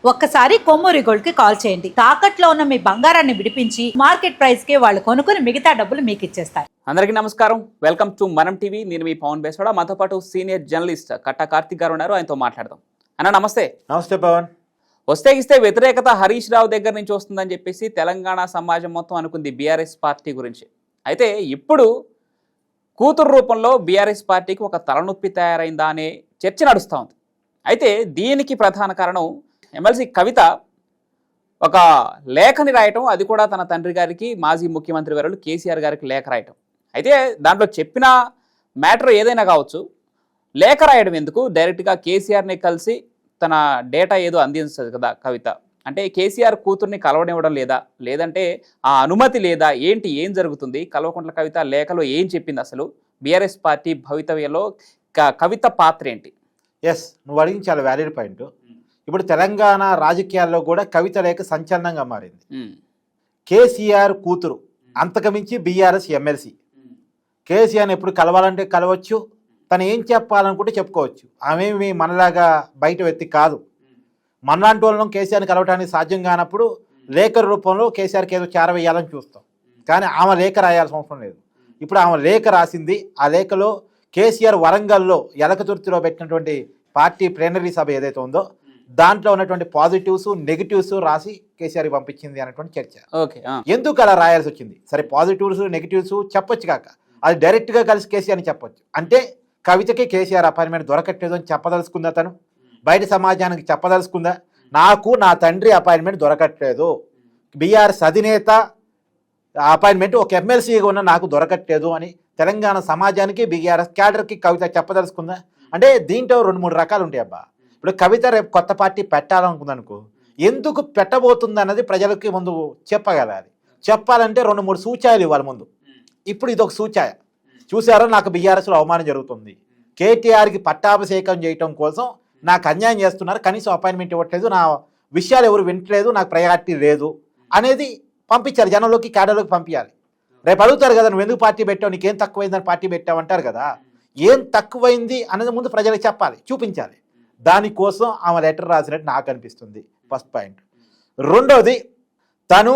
ఒక్కసారి కొమ్మూరి గోల్డ్ కి కాల్ చేయండి. తాకట్లో ఉన్న మీ బంగారాన్ని విడిపించి మార్కెట్ ప్రైస్ కి వాళ్ళు కొనుక్కుని మిగతా డబ్బులు మీకు ఇచ్చేస్తారు. అందరికీ నమస్కారం. వెల్కమ్ టు మనం టీవీ. నేను మీ పవన్ బేస్వాడ. మాతో పాటు సీనియర్ జర్నలిస్ట్ కట్టా కార్తిక్ గారు ఉన్నారు. ఆయనతో మాట్లాడదాం. అన్న నమస్తే. నమస్తే పవన్. వస్తే వ్యతిరేకత హరీష్ రావు దగ్గర నుంచి వస్తుందని చెప్పేసి తెలంగాణ సమాజం మొత్తం అనుకుంది బీఆర్ఎస్ పార్టీ గురించి. అయితే ఇప్పుడు కూతురు రూపంలో బీఆర్ఎస్ పార్టీకి ఒక తలనొప్పి తయారైందా అనే చర్చ నడుస్తూ ఉంది. అయితే దీనికి ప్రధాన కారణం ఎమ్మెల్సీ కవిత ఒక లేఖని రాయటం, అది కూడా తన తండ్రి గారికి మాజీ ముఖ్యమంత్రి వర్యులు కేసీఆర్ గారికి లేఖ రాయటం. అయితే దాంట్లో చెప్పిన మ్యాటర్ ఏదైనా కావచ్చు, లేఖ రాయడం ఎందుకు, డైరెక్ట్గా కేసీఆర్ని కలిసి తన డేటా ఏదో అందించదు కదా కవిత. అంటే కేసీఆర్ కూతుర్ని కలవనివ్వడం లేదా, లేదంటే ఆ అనుమతి లేదా, ఏం జరుగుతుంది? కల్వకుంట్ల కవిత లేఖలో ఏం చెప్పింది? అసలు బీఆర్ఎస్ పార్టీ భవితవ్యంలో కవిత పాత్ర ఏంటి? ఎస్, నువ్వు అడిగిన చాలా వ్యాలిడ్ పాయింట్. ఇప్పుడు తెలంగాణ రాజకీయాల్లో కూడా కవిత లేఖ సంచలనంగా మారింది. కేసీఆర్ కూతురు, అంతకుమించి బీఆర్ఎస్ ఎమ్మెల్సీ. కేసీఆర్ని ఎప్పుడు కలవాలంటే కలవచ్చు, తను ఏం చెప్పాలనుకుంటే చెప్పుకోవచ్చు. ఆమె మనలాగా బయట వ్యక్తి కాదు. మనలాంటి వాళ్ళం కేసీఆర్ని కలవటానికి సాధ్యం కానప్పుడు లేఖ రూపంలో కేసీఆర్కి ఏదో చేరవేయాలని చూస్తాం. కానీ ఆమె లేఖ రాయాల్సిన అవసరం లేదు. ఇప్పుడు ఆమె లేఖ రాసింది. ఆ లేఖలో కేసీఆర్ వరంగల్లో ఎలకతుర్తిలో పెట్టినటువంటి పార్టీ ప్లేనరీ సభ ఏదైతే ఉందో దాంట్లో ఉన్నటువంటి పాజిటివ్స్ నెగిటివ్స్ రాసి కేసీఆర్కి పంపించింది అనేటువంటి చర్చ. ఓకే, ఎందుకు అలా రాయాల్సి వచ్చింది? సరే, పాజిటివ్స్ నెగిటివ్స్ చెప్పొచ్చు కాక అది డైరెక్ట్గా కలిసి కేసీఆర్ని చెప్పొచ్చు. అంటే కవితకి కేసీఆర్ అపాయింట్మెంట్ దొరకట్లేదు అని చెప్పదలుచుకుందా? తను బయట సమాజానికి చెప్పదలుచుకుందా? నాకు నా తండ్రి అపాయింట్మెంట్ దొరకట్లేదు, బీఆర్ఎస్ అధినేత అపాయింట్మెంట్ ఒక ఎమ్మెల్సీగా ఉన్న నాకు దొరకట్లేదు అని తెలంగాణ సమాజానికి బీఆర్ఎస్ క్యాడర్కి కవిత చెప్పదలుచుకుందా? అంటే దీంట్లో 2-3 రకాలు ఉంటాయి అబ్బా. ఇప్పుడు కవిత రేపు కొత్త పార్టీ పెట్టాలనుకుందనుకో, ఎందుకు పెట్టబోతుంది అన్నది ప్రజలకి ముందు చెప్పగలాలి. చెప్పాలంటే 2-3 సూచాయలు ఇవ్వాలి ముందు. ఇప్పుడు ఇదొక సూచాయ. చూసారో, నాకు బీఆర్ఎస్లో అవమానం జరుగుతుంది, కేటీఆర్కి పట్టాభిషేకం చేయటం కోసం నాకు అన్యాయం చేస్తున్నారు, కనీసం అపాయింట్మెంట్ ఇవ్వట్లేదు, నా విషయాలు ఎవరు వింటలేదు, నాకు ప్రయారిటీ లేదు అనేది పంపించాలి జనంలోకి, క్యాడర్లోకి పంపించాలి. రేపు అడుగుతారు కదా, నువ్వు ఎందుకు పార్టీ పెట్టావు, నీకేం తక్కువైందని పార్టీ పెట్టావు అంటారు కదా. ఏం తక్కువైంది అనేది ముందు ప్రజలకు చెప్పాలి, చూపించాలి. దానికోసం ఆమె లెటర్ రాసినట్టు నాకు అనిపిస్తుంది. First point. రెండోది, తను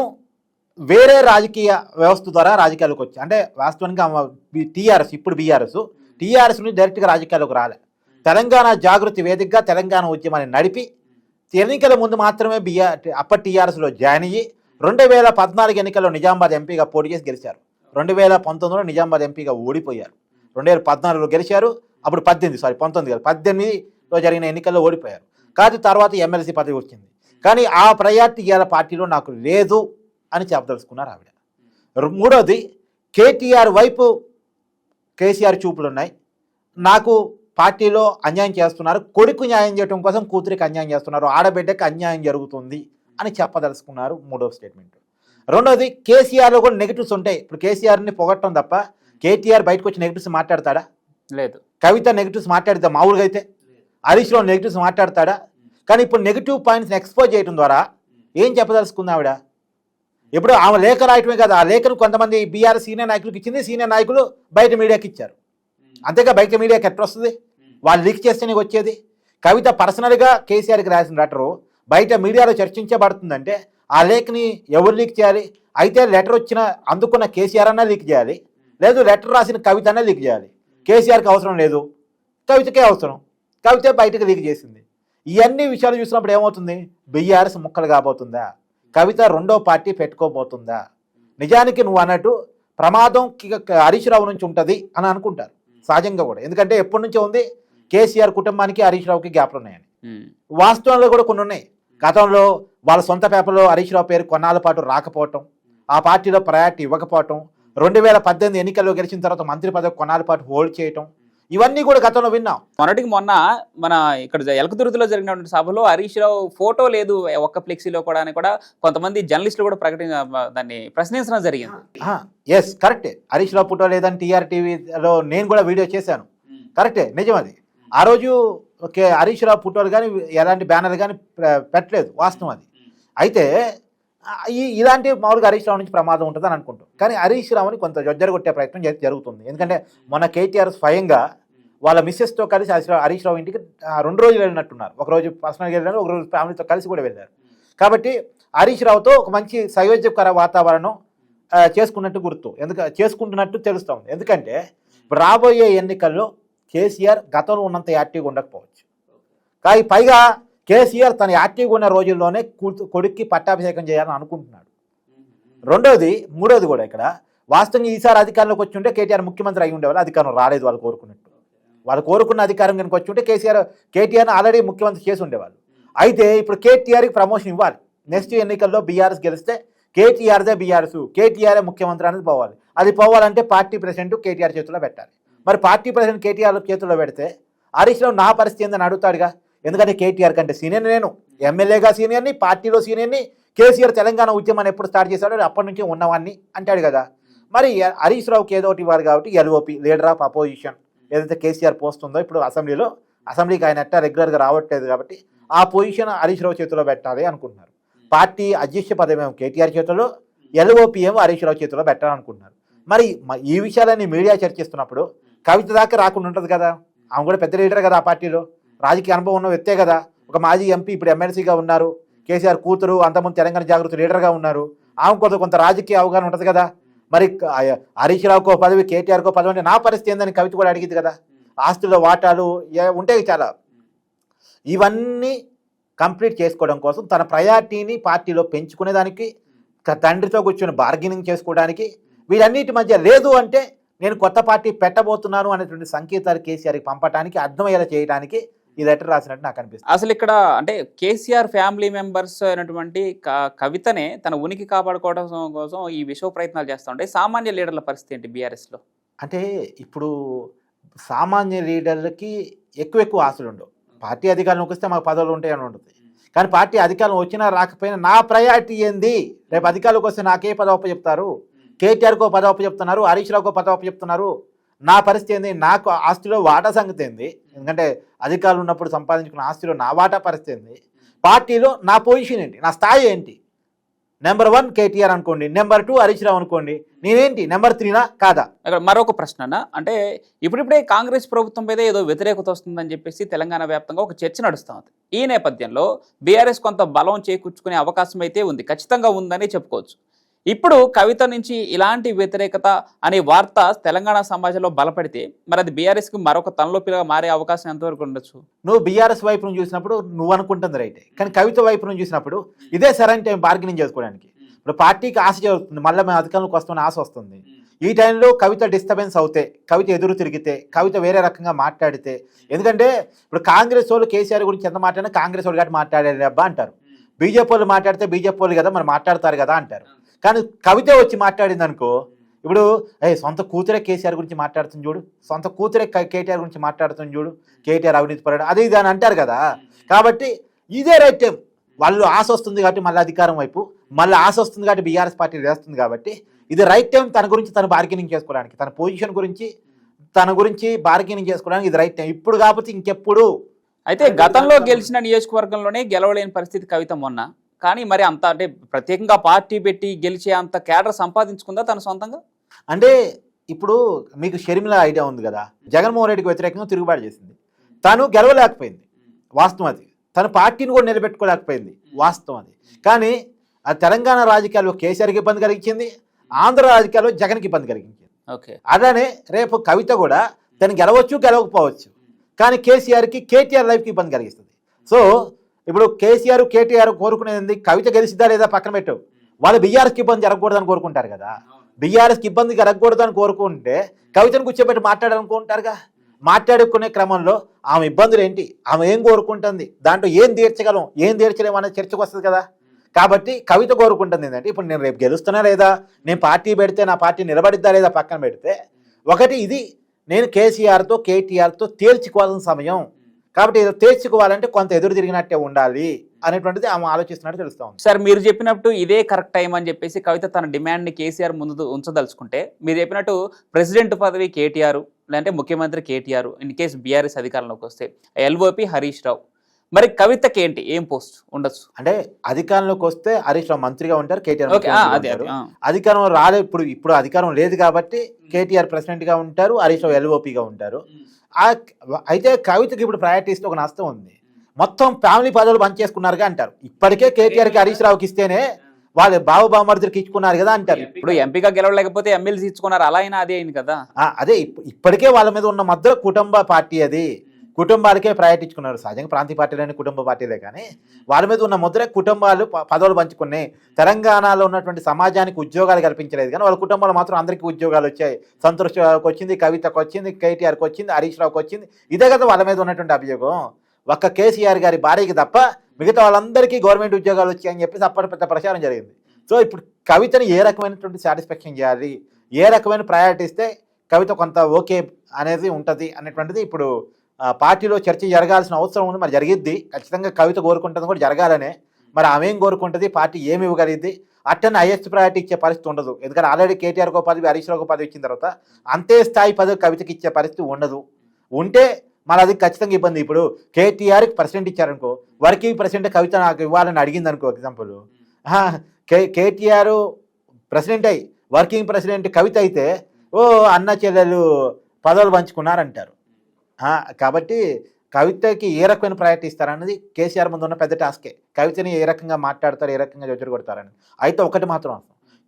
వేరే రాజకీయ వ్యవస్థ ద్వారా రాజకీయాల్లోకి వచ్చి, అంటే వాస్తవానికి ఆమె టీఆర్ఎస్, ఇప్పుడు టీఆర్ఎస్ నుంచి డైరెక్ట్గా రాజకీయాల్లోకి రాలే. తెలంగాణ జాగృతి వేదికగా తెలంగాణ ఉద్యమాన్ని నడిపి ఎన్నికల ముందు మాత్రమే అప్పటి టీఆర్ఎస్లో జాయిన్ అయ్యి 2014 ఎన్నికల్లో నిజామాబాద్ ఎంపీగా పోటీ చేసి గెలిచారు. 2019లో నిజామాబాద్ ఎంపీగా ఓడిపోయారు. 2014లో గెలిచారు. అప్పుడు 18లో జరిగిన ఎన్నికల్లో ఓడిపోయారు. కాదు, తర్వాత ఎమ్మెల్సీ పదవి వచ్చింది. కానీ ఆ ప్రయారిటీ ఇవాళ పార్టీలో నాకు లేదు అని చెప్పదలుచుకున్నారు ఆవిడ. మూడోది, కేటీఆర్ వైపు కేసీఆర్ చూపులు ఉన్నాయి, నాకు పార్టీలో అన్యాయం చేస్తున్నారు, కొడుకు న్యాయం చేయడం కోసం కూతురికి అన్యాయం చేస్తున్నారు, ఆడబిడ్డకి అన్యాయం జరుగుతుంది అని చెప్పదలుచుకున్నారు. మూడవ స్టేట్మెంట్. రెండోది, కేసీఆర్లో కూడా నెగిటివ్స్ ఉంటాయి. ఇప్పుడు కేసీఆర్ని పొగట్టడం తప్ప కేటీఆర్ బయటకు వచ్చి నెగిటివ్స్ మాట్లాడతాడా? లేదు. కవిత నెగిటివ్స్ మాట్లాడితే మామూలుగా అయితే హరీష్ రావు నెగిటివ్స్ మాట్లాడతాడా? కానీ ఇప్పుడు నెగిటివ్ పాయింట్స్ని ఎక్స్పోజ్ చేయడం ద్వారా ఏం చెప్పదలుచుకుంది ఆవిడ? ఇప్పుడు ఆమె లేఖ రాయటమే కదా, ఆ లేఖను కొంతమంది బీఆర్ఎస్ సీనియర్ నాయకులకు ఇచ్చింది, సీనియర్ నాయకులు బయట మీడియాకి ఇచ్చారు. అంతేగా బయట మీడియాకి ఎట్లా వస్తుంది? వాళ్ళు లీక్ చేస్తేనే వచ్చేది. కవిత పర్సనల్గా కేసీఆర్కి రాసిన లెటరు బయట మీడియాలో చర్చించబడుతుందంటే ఆ లేఖని ఎవరు లీక్ చేయాలి? అయితే లెటర్ వచ్చిన అందుకున్న కేసీఆర్ అన్నా లీక్ చేయాలి, లేదు లెటర్ రాసిన కవిత అన్నా లీక్ చేయాలి. కేసీఆర్కి అవసరం లేదు, కవితకే అవసరం, కవిత బయటకు లీక్ చేసింది. ఇవన్నీ విషయాలు చూసినప్పుడు ఏమవుతుంది? బీఆర్ఎస్ ముక్కలు కాబోతుందా? కవిత రెండో పార్టీ పెట్టుకోబోతుందా? నిజానికి నువ్వు అన్నట్టు ప్రమాదం హరీష్ రావు నుంచి ఉంటుంది అని అనుకుంటారు సహజంగా కూడా. ఎందుకంటే ఎప్పటి నుంచో ఉంది కేసీఆర్ కుటుంబానికి హరీష్ రావుకి గ్యాప్లు ఉన్నాయని. వాస్తవంలో కూడా కొన్ని ఉన్నాయి. గతంలో వాళ్ళ సొంత పేపర్లో హరీష్ రావు పేరు కొన్నాళ్ళ పాటు రాకపోవటం, ఆ పార్టీలో ప్రయారిటీ ఇవ్వకపోవటం, 2018 ఎన్నికల్లో గెలిచిన తర్వాత మంత్రి పదవి కొన్నాళ్ళ పాటు హోల్డ్ చేయటం, ఇవన్నీ కూడా గతంలో విన్నాం. మొన్న మన ఇక్కడ ఎలకతుర్తిలో జరిగినటువంటి సభలో హరీష్ రావు ఫోటో లేదు ఒక్క ఫ్లెక్సీలో కూడా అని కూడా కొంతమంది జర్నలిస్టులు కూడా దాన్ని ప్రశ్నించడం జరిగింది. ఎస్, కరెక్టే. హరీష్ రావు ఫోటో లేదని టీఆర్ టీవీలో నేను కూడా వీడియో చేశాను. కరెక్టే, నిజం అది. ఆ రోజు హరీష్ రావు ఫోటోలు కానీ ఎలాంటి బ్యానర్లు కానీ పెట్టలేదు, వాస్తవం అది. అయితే ఇలాంటి మామూలుగా హరీష్ రావు నుంచి ప్రమాదం ఉంటుందని అనుకుంటాం. కానీ హరీష్ రావుని కొంత జొజ్జరగొట్టే ప్రయత్నం జరుగుతుంది. ఎందుకంటే మొన్న కేటీఆర్ స్వయంగా వాళ్ళ మిస్సెస్తో కలిసి హరీష్ రావు ఇంటికి 2 రోజులు వెళ్ళినట్టున్నారు. ఒక రోజు పర్సనల్గా వెళ్ళారు, ఒక రోజు ఫ్యామిలీతో కలిసి కూడా వెళ్ళారు. కాబట్టి హరీష్ రావుతో ఒక మంచి సయోధ్యకర వాతావరణం చేసుకున్నట్టు గుర్తు, చేసుకుంటున్నట్టు తెలుస్తూ ఉంది. ఎందుకంటే రాబోయే ఎన్నికల్లో కేసీఆర్ గతంలో ఉన్నంత యాక్టివ్గా ఉండకపోవచ్చు, కానీ పైగా కేసీఆర్ తన యాక్టివ్గా ఉన్న రోజుల్లోనే కొడుక్కి పట్టాభిషేకం చేయాలని అనుకుంటున్నాడు. మూడోది కూడా ఇక్కడ వాస్తవంగా ఈసారి అధికారంలోకి వచ్చి ఉంటే కేటీఆర్ ముఖ్యమంత్రి అయి ఉండేవాళ్ళు. అధికారం రాలేదు వాళ్ళు కోరుకున్నట్టు. వాళ్ళు కోరుకున్న అధికారం కనుక వచ్చి ఉంటే కేటీఆర్ని ఆల్రెడీ ముఖ్యమంత్రి చేసి ఉండేవాళ్ళు. అయితే ఇప్పుడు కేటీఆర్కి ప్రమోషన్ ఇవ్వాలి. నెక్స్ట్ ఎన్నికల్లో బీఆర్ఎస్ గెలిస్తే కేటీఆర్దే బీఆర్ఎస్, కేటీఆర్ఏ ముఖ్యమంత్రి అనేది పోవాలి. అది పోవాలంటే పార్టీ ప్రెసిడెంట్ కేటీఆర్ చేతిలో పెట్టాలి. మరి పార్టీ ప్రెసిడెంట్ కేటీఆర్ చేతిలో పెడితే హరీష్ రావు నా పరిస్థితి ఏందని అడుగుతాడుగా. ఎందుకంటే కేటీఆర్ కంటే సీనియర్ నేను, ఎమ్మెల్యేగా సీనియర్ని, పార్టీలో సీనియర్ని. కేసీఆర్ తెలంగాణ ఉద్యమాన్ని ఎప్పుడు స్టార్ట్ చేశాడో అప్పటి నుంచి ఉన్నవాడిని అంటాడు కదా. మరి హరీష్ రావుకి ఏదో ఒకటి ఇవ్వాలి కాబట్టి ఎల్ఓపి లీడర్ ఆఫ్ అపోజిషన్ ఏదైతే కేసీఆర్ పోస్ట్ ఉందో ఇప్పుడు అసెంబ్లీకి ఆయన రెగ్యులర్గా రావట్లేదు కాబట్టి ఆ పొజిషన్ హరీష్ రావు చేతిలో పెట్టాలి అనుకుంటున్నారు. పార్టీ అధ్యక్ష పదవేమో కేటీఆర్ చేతిలో, ఎల్ఓపి ఏమో హరీష్ రావు చేతిలో పెట్టాలనుకుంటున్నారు. మరి ఈ విషయాలన్నీ మీడియా చర్చిస్తున్నప్పుడు కవిత దాకా రాకుండా ఉంటుంది కదా. ఆమె కూడా పెద్ద లీడర్ కదా, ఆ పార్టీలో రాజకీయ అనుభవం ఉన్న వ్యక్తే కదా. ఒక మాజీ ఎంపీ, ఇప్పుడు ఎమ్మెల్సీగా ఉన్నారు. కేసీఆర్ కూతురు, అంతకుముందు తెలంగాణ జాగృతి లీడర్గా ఉన్నారు. ఆమె కొంత రాజకీయ అవగాహన ఉంటుంది కదా. మరి హరీష్ రావుకో పదవి, కేటీఆర్కో పదవి అంటే నా పరిస్థితి ఏందని కవిత కూడా అడిగింది కదా. ఆస్తుల్లో వాటాలు ఉంటాయి చాలా. ఇవన్నీ కంప్లీట్ చేసుకోవడం కోసం తన ప్రయారిటీని పార్టీలో పెంచుకునేదానికి, తండ్రితో కూర్చొని బార్గెనింగ్ చేసుకోవడానికి, వీటన్నిటి మధ్య లేదు అంటే నేను కొత్త పార్టీ పెట్టబోతున్నాను అనేటువంటి సంకేతాలు కేసీఆర్కి పంపడానికి, అర్థమయ్యేలా చేయడానికి ఈ లెటర్ రాసినట్టు నాకు అనిపిస్తుంది. అసలు ఇక్కడ అంటే కేసీఆర్ ఫ్యామిలీ మెంబర్స్ అయినటువంటి కవితనే తన ఉనికి కాపాడుకోవడం కోసం ఈ విశ్వ ప్రయత్నాలు చేస్తూ ఉంటాయి. సామాన్య లీడర్ల పరిస్థితి ఏంటి బీఆర్ఎస్లో? అంటే ఇప్పుడు సామాన్య లీడర్లకి ఎక్కువ ఆశలు ఉండవు. పార్టీ అధికారంలోకి వస్తే మాకు పదవులు ఉంటాయని ఉంటుంది. కానీ పార్టీ అధికారం వచ్చినా రాకపోయినా నా ప్రయారిటీ ఏంది, రేపు అధికారంలోకి వస్తే నాకే పదవి చెప్తారు, కేటీఆర్కో పదవి చెప్తున్నారు, హరీష్ రావుకో పదవి చెప్తున్నారు, నా పరిస్థితి ఏంది, నాకు ఆస్తిలో వాటా సంగతి ఏంది, ఎందుకంటే అధికారులు ఉన్నప్పుడు సంపాదించుకున్న ఆస్తిలో నా వాటా పరిస్థితి ఏంది, పార్టీలో నా పొజిషన్ ఏంటి, నా స్థాయి ఏంటి. నెంబర్ 1 కేటీఆర్ అనుకోండి, నెంబర్ 2 హరీష్ రావు అనుకోండి, నేనేంటి నెంబర్ 3నా కాదా? అక్కడ మరొక ప్రశ్న, అంటే ఇప్పుడిప్పుడే కాంగ్రెస్ ప్రభుత్వం మీద ఏదో వ్యతిరేకత వస్తుందని చెప్పేసి తెలంగాణ వ్యాప్తంగా ఒక చర్చ నడుస్తూ ఉంది. ఈ నేపథ్యంలో బీఆర్ఎస్ కొంత బలం చేకూర్చుకునే అవకాశం అయితే ఉంది, ఖచ్చితంగా ఉందని చెప్పుకోవచ్చు. ఇప్పుడు కవిత నుంచి ఇలాంటి వ్యతిరేకత అనే వార్త తెలంగాణ సమాజంలో బలపడితే మరి అది బీఆర్ఎస్కి మరొక తలనొప్పిగా మారే అవకాశం ఎంతవరకు ఉండొచ్చు? నువ్వు బీఆర్ఎస్ వైపు నుంచి చూసినప్పుడు నువ్వు అనుకుంటుంది రైటే, కానీ కవిత వైపు నుంచి చూసినప్పుడు ఇదే సరైన టైం బార్గెనింగ్ చేసుకోవడానికి. ఇప్పుడు పార్టీకి ఆశ జరుగుతుంది, మళ్ళీ మేము అధికారంలోకి వస్తున్న ఆశ వస్తుంది. ఈ టైంలో కవిత డిస్టర్బెన్స్ అవుతే, కవిత ఎదురు తిరిగితే, కవిత వేరే రకంగా మాట్లాడితే, ఎందుకంటే ఇప్పుడు కాంగ్రెస్ వాళ్ళు కేసీఆర్ గురించి ఎంత మాట్లాడినా కాంగ్రెస్ వాళ్ళు కాబట్టి మాట్లాడారు అబ్బా అంటారు, బీజేపీ వాళ్ళు మాట్లాడితే బీజేపీ వాళ్ళు కదా మరి మాట్లాడతారు కదా అంటారు. కానీ కవిత వచ్చి మాట్లాడింది అనుకో, ఇప్పుడు సొంత కూతురే కేసీఆర్ గురించి మాట్లాడుతుంది చూడు, సొంత కూతురే కేటీఆర్ గురించి మాట్లాడుతుంది చూడు, కేటీఆర్ అవినీతి పరాడు అది ఇది అని అంటారు కదా. కాబట్టి ఇదే రైట్ టైం. వాళ్ళు ఆశ వస్తుంది కాబట్టి మళ్ళీ అధికారం వైపు, మళ్ళీ ఆశ వస్తుంది కాబట్టి బీఆర్ఎస్ పార్టీ వేస్తుంది కాబట్టి ఇది రైట్ టైం తన గురించి తను బార్గెనింగ్ చేసుకోవడానికి, తన పొజిషన్ గురించి తన గురించి బార్గెనింగ్ చేసుకోవడానికి ఇది రైట్ టైం. ఇప్పుడు కాకపోతే ఇంకెప్పుడు. అయితే గతంలో గెలిచిన నియోజకవర్గంలోనే గెలవలేని పరిస్థితి కవిత మొన్న, కానీ మరి అంత అంటే ప్రత్యేకంగా పార్టీ పెట్టి గెలిచే అంత క్యాడర్ సంపాదించుకుందా తన సొంతంగా? అంటే ఇప్పుడు మీకు షర్మిల ఐడియా ఉంది కదా, జగన్మోహన్ రెడ్డికి వ్యతిరేకంగా తిరుగుబాటు చేసింది, తను గెలవలేకపోయింది వాస్తవం అది, తన పార్టీని కూడా నిలబెట్టుకోలేకపోయింది వాస్తవం అది. కానీ ఆ తెలంగాణ రాజకీయాల్లో కేసీఆర్కి ఇబ్బంది కలిగించింది, ఆంధ్ర రాజకీయాల్లో జగన్కి ఇబ్బంది కలిగించింది. ఓకే, అలానే రేపు కవిత కూడా తను గెలవచ్చు గెలవకపోవచ్చు, కానీ కేసీఆర్కి కేటీఆర్ లైఫ్కి ఇబ్బంది కలిగిస్తుంది. సో ఇప్పుడు కేసీఆర్ కేటీఆర్ కోరుకునేది కవిత గెలిచిద్దా లేదా పక్కన పెట్టు, వాళ్ళు బీఆర్ఎస్కి ఇబ్బంది జరగకూడదని కోరుకుంటారు కదా. బీఆర్ఎస్కి ఇబ్బంది జరగకూడదని కోరుకుంటే కవితను కూర్చోబెట్టి మాట్లాడాలనుకుంటారుగా. మాట్లాడుకునే క్రమంలో ఆమె ఇబ్బందులు ఏంటి, ఆమె ఏం కోరుకుంటుంది, దాంట్లో ఏం తీర్చగలం ఏం తీర్చలేము అనేది చర్చకు వస్తుంది కదా. కాబట్టి కవిత కోరుకుంటుంది ఏంటంటే ఇప్పుడు నేను రేపు గెలుస్తున్నా లేదా, నేను పార్టీ పెడితే నా పార్టీ నిలబడిద్దా లేదా పక్కన పెడితే, ఒకటి ఇది నేను కేసీఆర్తో కేటీఆర్తో తేల్చుకోవాల్సిన సమయం కాబట్టి తేల్చుకోవాలంటే కొంత ఎదురు తిరిగినట్టే ఉండాలి అనేటువంటిది ఆమె ఆలోచిస్తున్నట్టు తెలుస్తా ఉంది. సార్ మీరు చెప్పినట్టు ఇదే కరెక్ట్ టైం అని చెప్పేసి కవిత తన డిమాండ్ని కేసీఆర్ ముందు ఉంచదలుచుకుంటే, మీరు చెప్పినట్టు ప్రెసిడెంట్ పదవి కేటీఆర్ లేదంటే ముఖ్యమంత్రి కేటీఆర్, ఇన్ కేసు బీఆర్ఎస్ అధికారంలోకి వస్తే ఎల్ఓపి హరీష్ రావు, మరి కవితకి ఏంటి ఏం పోస్ట్ ఉండొచ్చు? అంటే అధికారంలోకి వస్తే హరీష్ రావు మంత్రిగా ఉంటారు, కేటీఆర్ ఓకే, ముఖ్యమంత్రిగా అదే ఉంటారు. అదే. అధికారం రాలేదు, ఇప్పుడు అధికారం లేదు కాబట్టి కేటీఆర్ ప్రెసిడెంట్ గా ఉంటారు, హరీష్ రావు ఎల్ఓపిగా ఉంటారు. అయితే కవితకి ఇప్పుడు ప్రయారిటీ ఇస్తే ఒక నష్టం ఉంది. మొత్తం ఫ్యామిలీ పదవులు పనిచేసుకున్నారుగా అంటారు. ఇప్పటికే కేటీఆర్కి హరీష్ రావుకి ఇస్తేనే వాళ్ళు బావబామర్దులకి ఇచ్చుకున్నారు కదా అంటారు. ఇప్పుడు ఎంపీగా గెలవలేకపోతే ఎమ్మెల్సీ ఇచ్చుకున్నారు, అలా అయినా అదే అయింది కదా. అదే ఇప్పటికే వాళ్ళ మీద ఉన్న మధ్య కుటుంబ పార్టీ, అది కుటుంబాలకే ప్రయారిటీ ఇచ్చుకున్నారు. సహజంగా ప్రాంతీయ పార్టీలని కుటుంబ పార్టీలే, కానీ వాళ్ళ మీద ఉన్న ముద్ర కుటుంబాలు పదవులు పంచుకున్నాయి. తెలంగాణలో ఉన్నటువంటి సమాజానికి ఉద్యోగాలు కల్పించలేదు, కానీ వాళ్ళ కుటుంబాలు మాత్రం అందరికీ ఉద్యోగాలు వచ్చాయి. సంతోష్ వచ్చింది, కవితకు వచ్చింది, కేటీఆర్కి వచ్చింది, హరీష్ రావుకి వచ్చింది. ఇదే కదా వాళ్ళ మీద ఉన్నటువంటి అభియోగం. ఒక్క కేసీఆర్ గారి భార్యకి తప్ప మిగతా వాళ్ళందరికీ గవర్నమెంట్ ఉద్యోగాలు వచ్చాయని చెప్పేసి అప్పటి పెద్ద ప్రచారం జరిగింది. సో ఇప్పుడు కవితని ఏ రకమైనటువంటి సాటిస్ఫాక్షన్ చేయాలి, ఏ రకమైన ప్రయారిటీ ఇస్తే కవిత కొంత ఓకే అనేది ఉంటుంది అనేటువంటిది ఇప్పుడు పార్టీలో చర్చ జరగాల్సిన అవసరం ఉంది. మరి జరిగిద్ది, ఖచ్చితంగా కవిత కోరుకుంటుంది కూడా జరగాలనే. మరి ఆమె ఏం కోరుకుంటుంది, పార్టీ ఏమి ఇవ్వగలిగింది, అట్టని హైయెస్ట్ ప్రయారిటీ ఇచ్చే పరిస్థితి ఉండదు. ఎందుకంటే ఆల్రెడీ కేటీఆర్కో పదవి, హరీష్ రావుకో పదవి ఇచ్చిన తర్వాత అంతే స్థాయి పదవి కవితకి ఇచ్చే పరిస్థితి ఉండదు. ఉంటే మరి అది ఖచ్చితంగా ఇబ్బంది. ఇప్పుడు కేటీఆర్కి ప్రెసిడెంట్ ఇచ్చారనుకో, వర్కింగ్ ప్రెసిడెంట్ కవిత నాకు ఇవ్వాలని అడిగింది అనుకో, ఎగ్జాంపుల్ కేటీఆర్ ప్రెసిడెంట్ అయ్యి వర్కింగ్ ప్రెసిడెంట్ కవిత అయితే ఓ అన్న చెల్లెలు పదవులు పంచుకున్నారంటారు. కాబట్టి కవితకి ఏ రకమైన ప్రయారిటీ ఇస్తారన్నది కేసీఆర్ ముందు ఉన్న పెద్ద టాస్కే. కవితని ఏ రకంగా మాట్లాడతారు, ఏ రకంగా జొచ్చరు కొడతారని. అయితే ఒకటి మాత్రం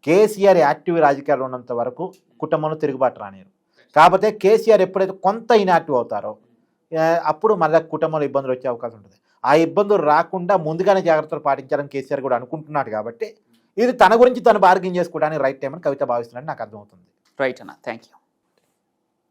కేసీఆర్ యాక్టివ్ రాజకీయాలు ఉన్నంత వరకు కుటుంబంలో తిరుగుబాటు రానియరు. కాకపోతే కేసీఆర్ ఎప్పుడైతే కొంత ఇన్యాక్టివ్ అవుతారో అప్పుడు మళ్ళీ కుటుంబంలో ఇబ్బందులు వచ్చే అవకాశం ఉంటుంది. ఆ ఇబ్బందులు రాకుండా ముందుగానే జాగ్రత్తలు పాటించాలని కేసీఆర్ కూడా అనుకుంటున్నాడు. కాబట్టి ఇది తన గురించి తను బార్గెన్ చేసుకోవడానికి రైట్ టైం అని కవిత భావిస్తున్నాడని నాకు అర్థమవుతుంది. రైట్ అన్న, థ్యాంక్ యూ.